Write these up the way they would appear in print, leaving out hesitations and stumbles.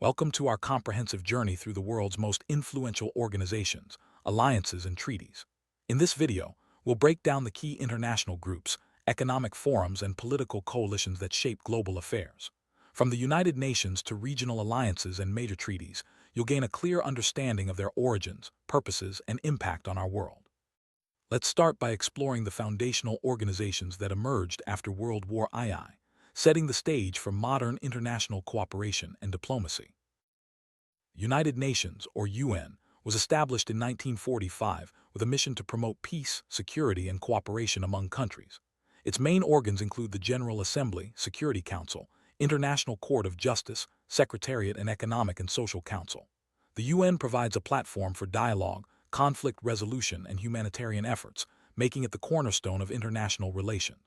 Welcome to our comprehensive journey through the world's most influential organizations, alliances, and treaties. In this video, we'll break down the key international groups, economic forums, and political coalitions that shape global affairs. From the United Nations to regional alliances and major treaties, you'll gain a clear understanding of their origins, purposes, and impact on our world. Let's start by exploring the foundational organizations that emerged after World War II, setting the stage for modern international cooperation and diplomacy. United Nations, or UN, was established in 1945 with a mission to promote peace, security, and cooperation among countries. Its main organs include the General Assembly, Security Council, International Court of Justice, Secretariat, and Economic and Social Council. The UN provides a platform for dialogue, conflict resolution, and humanitarian efforts, making it the cornerstone of international relations.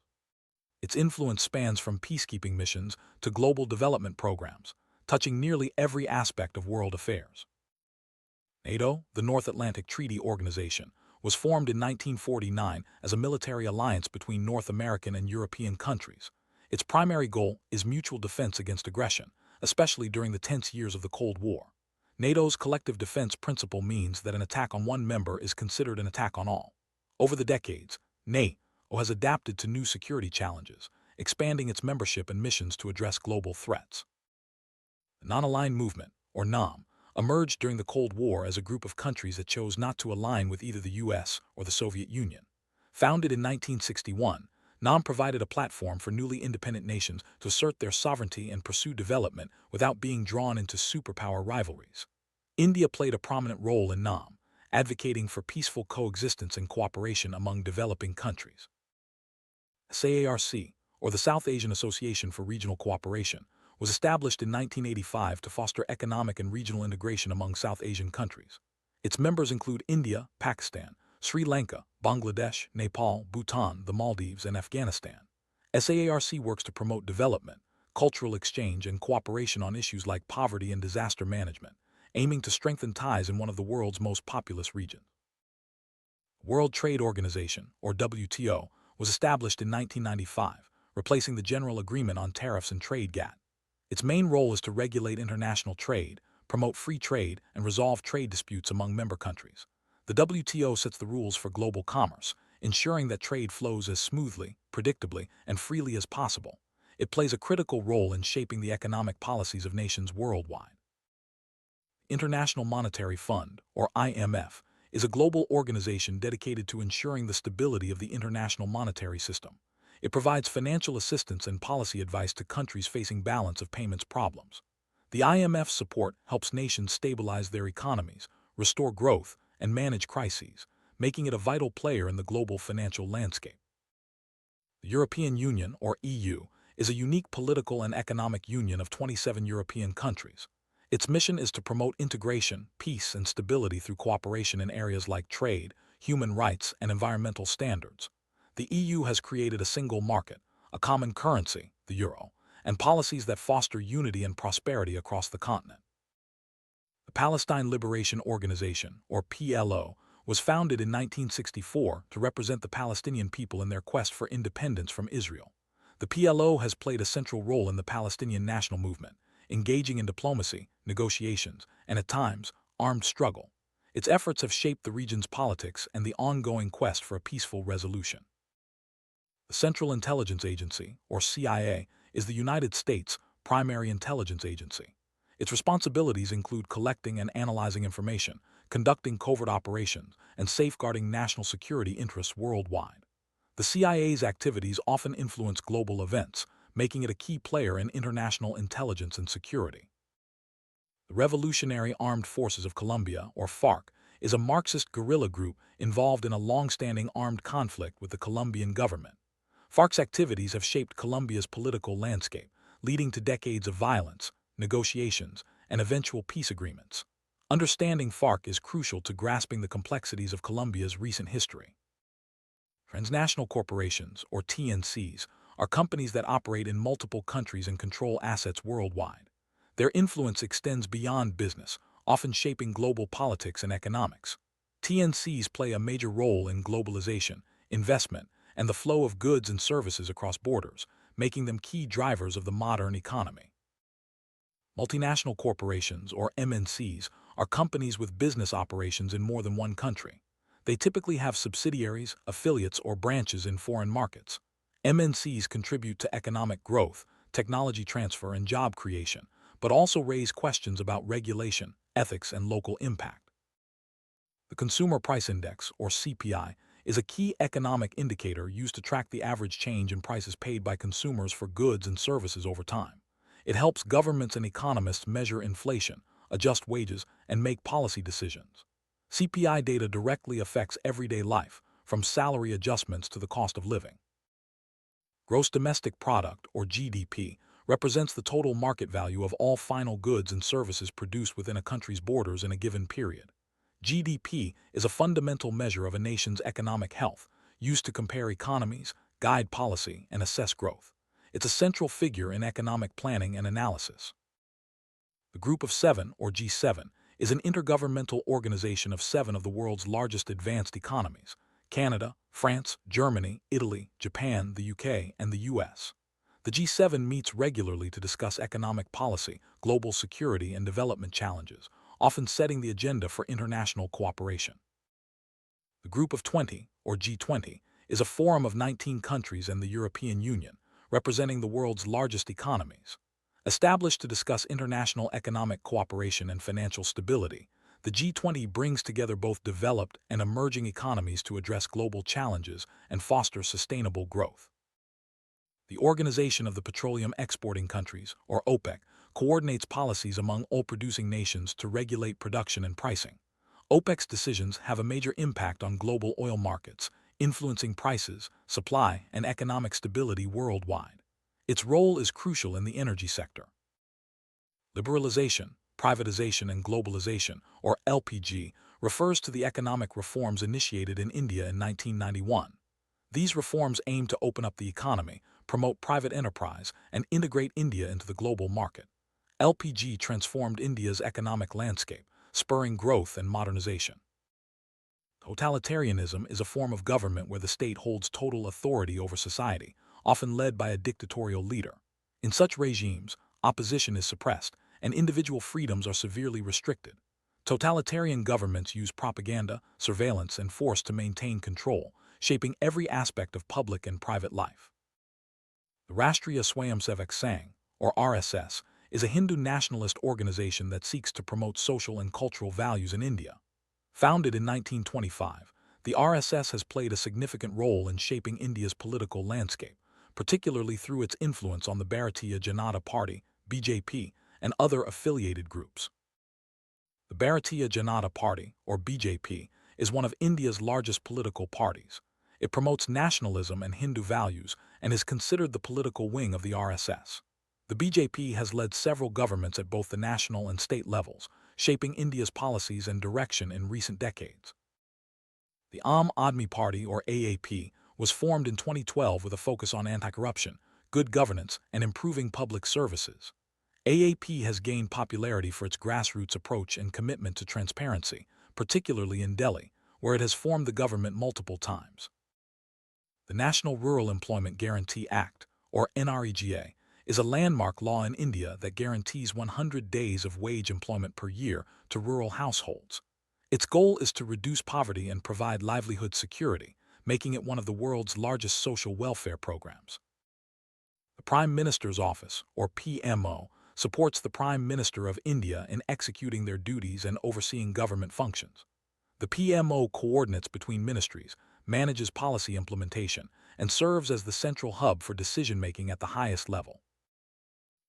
Its influence spans from peacekeeping missions to global development programs, touching nearly every aspect of world affairs. NATO, the North Atlantic Treaty Organization, was formed in 1949 as a military alliance between North American and European countries. Its primary goal is mutual defense against aggression, especially during the tense years of the Cold War. NATO's collective defense principle means that an attack on one member is considered an attack on all. Over the decades, NATO has adapted to new security challenges, expanding its membership and missions to address global threats. The Non-Aligned Movement, or NAM, emerged during the Cold War as a group of countries that chose not to align with either the US or the Soviet Union. Founded in 1961, NAM provided a platform for newly independent nations to assert their sovereignty and pursue development without being drawn into superpower rivalries. India played a prominent role in NAM, advocating for peaceful coexistence and cooperation among developing countries. SAARC, or the South Asian Association for Regional Cooperation, was established in 1985 to foster economic and regional integration among South Asian countries. Its members include India, Pakistan, Sri Lanka, Bangladesh, Nepal, Bhutan, the Maldives, and Afghanistan. SAARC works to promote development, cultural exchange, and cooperation on issues like poverty and disaster management, aiming to strengthen ties in one of the world's most populous regions. World Trade Organization, or WTO, was established in 1995, replacing the General Agreement on Tariffs and Trade (GATT). Its main role is to regulate international trade, promote free trade, and resolve trade disputes among member countries. The WTO sets the rules for global commerce, ensuring that trade flows as smoothly, predictably, and freely as possible. It plays a critical role in shaping the economic policies of nations worldwide. International Monetary Fund, or IMF, is a global organization dedicated to ensuring the stability of the international monetary system. It provides financial assistance and policy advice to countries facing balance of payments problems. The IMF's support helps nations stabilize their economies, restore growth, and manage crises, making it a vital player in the global financial landscape. The European Union, or EU, is a unique political and economic union of 27 European countries. Its mission is to promote integration, peace, and stability through cooperation in areas like trade, human rights, and environmental standards. The EU has created a single market, a common currency, the euro, and policies that foster unity and prosperity across the continent. The Palestine Liberation Organization, or PLO, was founded in 1964 to represent the Palestinian people in their quest for independence from Israel. The PLO has played a central role in the Palestinian national movement, engaging in diplomacy, negotiations, and at times, armed struggle. Its efforts have shaped the region's politics and the ongoing quest for a peaceful resolution. The Central Intelligence Agency, or CIA, is the United States' primary intelligence agency. Its responsibilities include collecting and analyzing information, conducting covert operations, and safeguarding national security interests worldwide. The CIA's activities often influence global events, making it a key player in international intelligence and security. The Revolutionary Armed Forces of Colombia, or FARC, is a Marxist guerrilla group involved in a long-standing armed conflict with the Colombian government. FARC's activities have shaped Colombia's political landscape, leading to decades of violence, negotiations, and eventual peace agreements. Understanding FARC is crucial to grasping the complexities of Colombia's recent history. Transnational corporations, or TNCs, are companies that operate in multiple countries and control assets worldwide. Their influence extends beyond business, often shaping global politics and economics. TNCs play a major role in globalization, investment, and the flow of goods and services across borders, making them key drivers of the modern economy. Multinational corporations, or MNCs, are companies with business operations in more than one country. They typically have subsidiaries, affiliates, or branches in foreign markets. MNCs contribute to economic growth, technology transfer, and job creation, but also raise questions about regulation, ethics, and local impact. The Consumer Price Index, or CPI, is a key economic indicator used to track the average change in prices paid by consumers for goods and services over time. It helps governments and economists measure inflation, adjust wages, and make policy decisions. CPI data directly affects everyday life, from salary adjustments to the cost of living. Gross domestic product, or GDP, represents the total market value of all final goods and services produced within a country's borders in a given period. GDP is a fundamental measure of a nation's economic health, used to compare economies, guide policy, and assess growth. It's a central figure in economic planning and analysis. The Group of Seven, or G7, is an intergovernmental organization of 7 of the world's largest advanced economies: Canada, France, Germany, Italy, Japan, the UK, and the US. The G7 meets regularly to discuss economic policy, global security, and development challenges, often setting the agenda for international cooperation. The Group of 20, or G20, is a forum of 19 countries and the European Union, representing the world's largest economies. Established to discuss international economic cooperation and financial stability, the G20 brings together both developed and emerging economies to address global challenges and foster sustainable growth. The Organization of the Petroleum Exporting Countries, or OPEC, coordinates policies among oil-producing nations to regulate production and pricing. OPEC's decisions have a major impact on global oil markets, influencing prices, supply, and economic stability worldwide. Its role is crucial in the energy sector. Liberalization, privatization, and globalization, or LPG, refers to the economic reforms initiated in India in 1991. These reforms aim to open up the economy, promote private enterprise, and integrate India into the global market. LPG transformed India's economic landscape, spurring growth and modernization. Totalitarianism is a form of government where the state holds total authority over society, often led by a dictatorial leader. In such regimes, opposition is suppressed, and individual freedoms are severely restricted. Totalitarian governments use propaganda, surveillance, and force to maintain control, shaping every aspect of public and private life. The Rashtriya Swayamsevak Sangh, or RSS, is a Hindu nationalist organization that seeks to promote social and cultural values in India. Founded in 1925, the RSS has played a significant role in shaping India's political landscape, particularly through its influence on the Bharatiya Janata Party, BJP, and other affiliated groups. The Bharatiya Janata Party, or BJP, is one of India's largest political parties. It promotes nationalism and Hindu values and is considered the political wing of the RSS. The BJP has led several governments at both the national and state levels, shaping India's policies and direction in recent decades. The Aam Aadmi Party, or AAP, was formed in 2012 with a focus on anti-corruption, good governance, and improving public services. AAP has gained popularity for its grassroots approach and commitment to transparency, particularly in Delhi, where it has formed the government multiple times. The National Rural Employment Guarantee Act, or NREGA, is a landmark law in India that guarantees 100 days of wage employment per year to rural households. Its goal is to reduce poverty and provide livelihood security, making it one of the world's largest social welfare programs. The Prime Minister's Office, or PMO, supports the Prime Minister of India in executing their duties and overseeing government functions. The PMO coordinates between ministries, manages policy implementation, and serves as the central hub for decision-making at the highest level.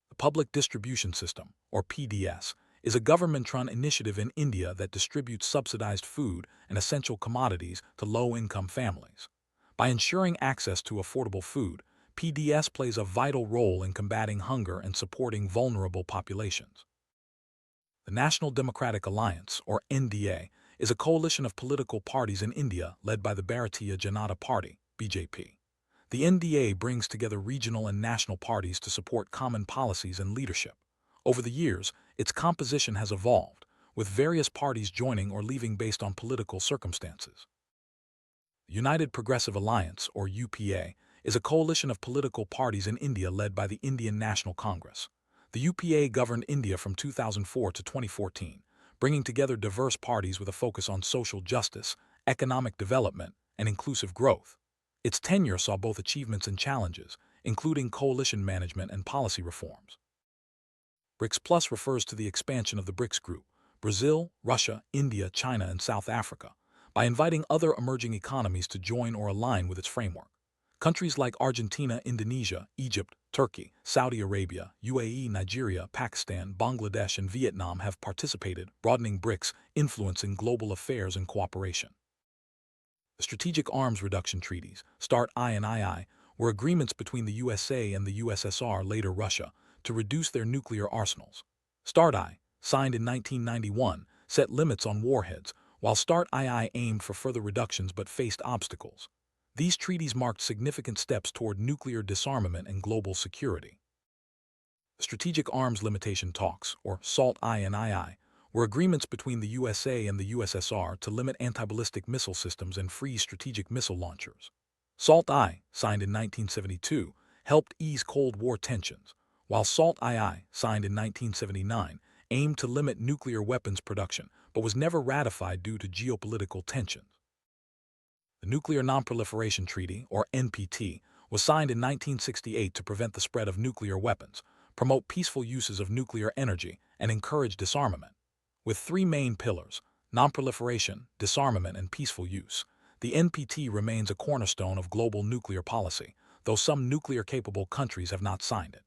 The Public Distribution System, or PDS, is a government-run initiative in India that distributes subsidized food and essential commodities to low-income families. By ensuring access to affordable food, PDS plays a vital role in combating hunger and supporting vulnerable populations. The National Democratic Alliance, or NDA, is a coalition of political parties in India led by the Bharatiya Janata Party, BJP. The NDA brings together regional and national parties to support common policies and leadership. Over the years, its composition has evolved, with various parties joining or leaving based on political circumstances. The United Progressive Alliance, or UPA, is a coalition of political parties in India led by the Indian National Congress. The The UPA governed India from 2004 to 2014, bringing together diverse parties with a focus on social justice, economic development, and inclusive growth. Its tenure saw both achievements and challenges, including coalition management and policy reforms. BRICS Plus refers to the expansion of the BRICS group, Brazil, Russia, India, China, and South Africa, by inviting other emerging economies to join or align with its framework. Countries like Argentina, Indonesia, Egypt, Turkey, Saudi Arabia, UAE, Nigeria, Pakistan, Bangladesh, and Vietnam have participated, broadening BRICS' influence in global affairs and cooperation. The Strategic Arms Reduction Treaties, START-I and II, were agreements between the USA and the USSR, later Russia, to reduce their nuclear arsenals. START-I, signed in 1991, set limits on warheads, while START-II aimed for further reductions but faced obstacles. These treaties marked significant steps toward nuclear disarmament and global security. The Strategic Arms Limitation Talks, or SALT-I and II, were agreements between the USA and the USSR to limit anti-ballistic missile systems and freeze strategic missile launchers. SALT-I, signed in 1972, helped ease Cold War tensions, while SALT-II, signed in 1979, aimed to limit nuclear weapons production but was never ratified due to geopolitical tensions. The Nuclear Non-Proliferation Treaty, or NPT, was signed in 1968 to prevent the spread of nuclear weapons, promote peaceful uses of nuclear energy, and encourage disarmament. With three main pillars, non-proliferation, disarmament, and peaceful use, the NPT remains a cornerstone of global nuclear policy, though some nuclear-capable countries have not signed it.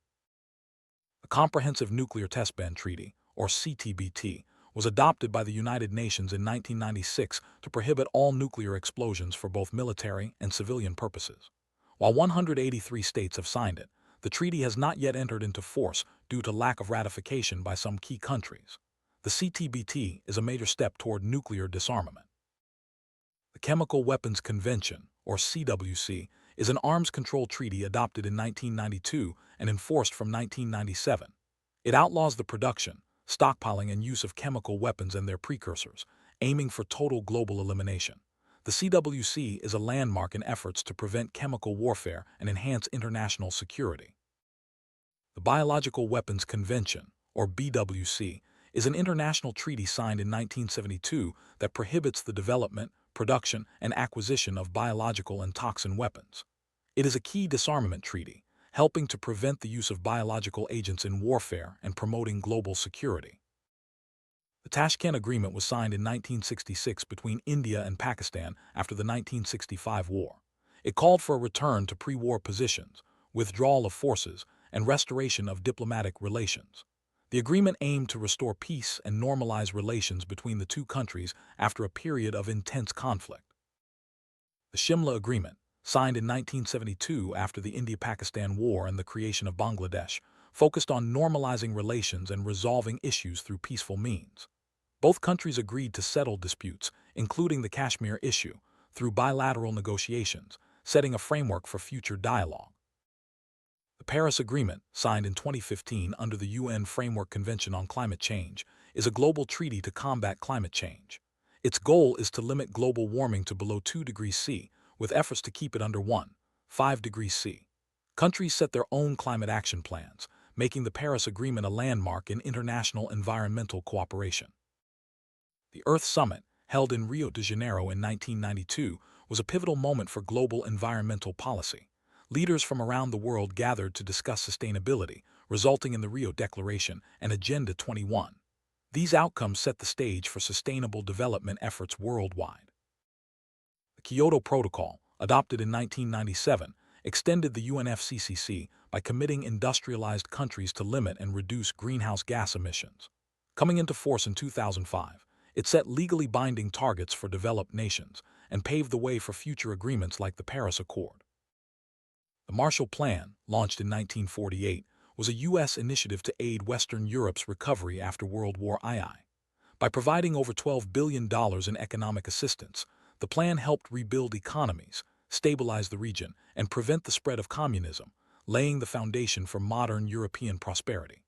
The Comprehensive Nuclear Test Ban Treaty, or CTBT, was adopted by the United Nations in 1996 to prohibit all nuclear explosions for both military and civilian purposes. While 183 states have signed it, the treaty has not yet entered into force due to lack of ratification by some key countries. The CTBT is a major step toward nuclear disarmament. The Chemical Weapons Convention, or CWC, is an arms control treaty adopted in 1992 and enforced from 1997. It outlaws the production, stockpiling, and use of chemical weapons and their precursors, aiming for total global elimination. The CWC is a landmark in efforts to prevent chemical warfare and enhance international security. The Biological Weapons Convention, or BWC, is an international treaty signed in 1972 that prohibits the development, production, and acquisition of biological and toxin weapons. It is a key disarmament treaty, helping to prevent the use of biological agents in warfare and promoting global security. The Tashkent Agreement was signed in 1966 between India and Pakistan after the 1965 war. It called for a return to pre-war positions, withdrawal of forces, and restoration of diplomatic relations. The agreement aimed to restore peace and normalize relations between the two countries after a period of intense conflict. The Shimla Agreement, signed in 1972 after the India-Pakistan War and the creation of Bangladesh, focused on normalizing relations and resolving issues through peaceful means. Both countries agreed to settle disputes, including the Kashmir issue, through bilateral negotiations, setting a framework for future dialogue. The Paris Agreement, signed in 2015 under the UN Framework Convention on Climate Change, is a global treaty to combat climate change. Its goal is to limit global warming to below 2 degrees C, with efforts to keep it under 1.5 degrees C. Countries set their own climate action plans, making the Paris Agreement a landmark in international environmental cooperation. The Earth Summit, held in Rio de Janeiro in 1992, was a pivotal moment for global environmental policy. Leaders from around the world gathered to discuss sustainability, resulting in the Rio Declaration and Agenda 21. These outcomes set the stage for sustainable development efforts worldwide. The Kyoto Protocol, adopted in 1997, extended the UNFCCC by committing industrialized countries to limit and reduce greenhouse gas emissions. Coming into force in 2005, it set legally binding targets for developed nations and paved the way for future agreements like the Paris Accord. The Marshall Plan, launched in 1948, was a U.S. initiative to aid Western Europe's recovery after World War II. By providing over $12 billion in economic assistance, the plan helped rebuild economies, stabilize the region, and prevent the spread of communism, laying the foundation for modern European prosperity.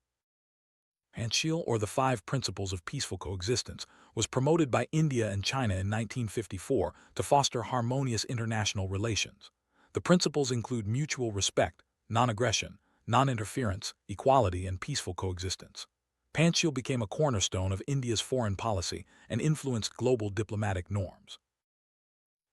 Panchil, or the Five Principles of Peaceful Coexistence, was promoted by India and China in 1954 to foster harmonious international relations. The principles include mutual respect, non-aggression, non-interference, equality, and peaceful coexistence. Panchsheel became a cornerstone of India's foreign policy and influenced global diplomatic norms.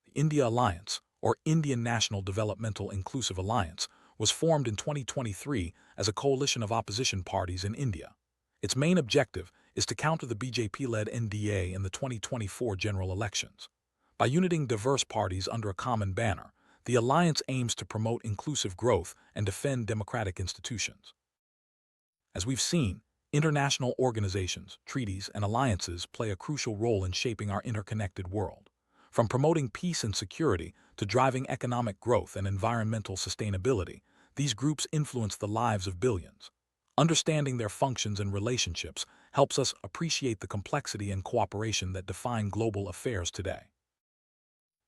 The India Alliance, or Indian National Developmental Inclusive Alliance, was formed in 2023 as a coalition of opposition parties in India. Its main objective is to counter the BJP-led NDA in the 2024 general elections. By uniting diverse parties under a common banner, the alliance aims to promote inclusive growth and defend democratic institutions. As we've seen, international organizations, treaties, and alliances play a crucial role in shaping our interconnected world. From promoting peace and security to driving economic growth and environmental sustainability, these groups influence the lives of billions. Understanding their functions and relationships helps us appreciate the complexity and cooperation that define global affairs today.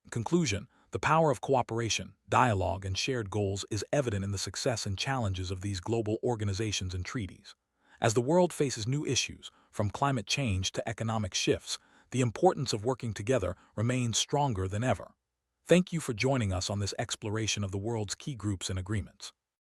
In conclusion, the power of cooperation, dialogue, and shared goals is evident in the success and challenges of these global organizations and treaties. As the world faces new issues, from climate change to economic shifts, the importance of working together remains stronger than ever. Thank you for joining us on this exploration of the world's key groups and agreements.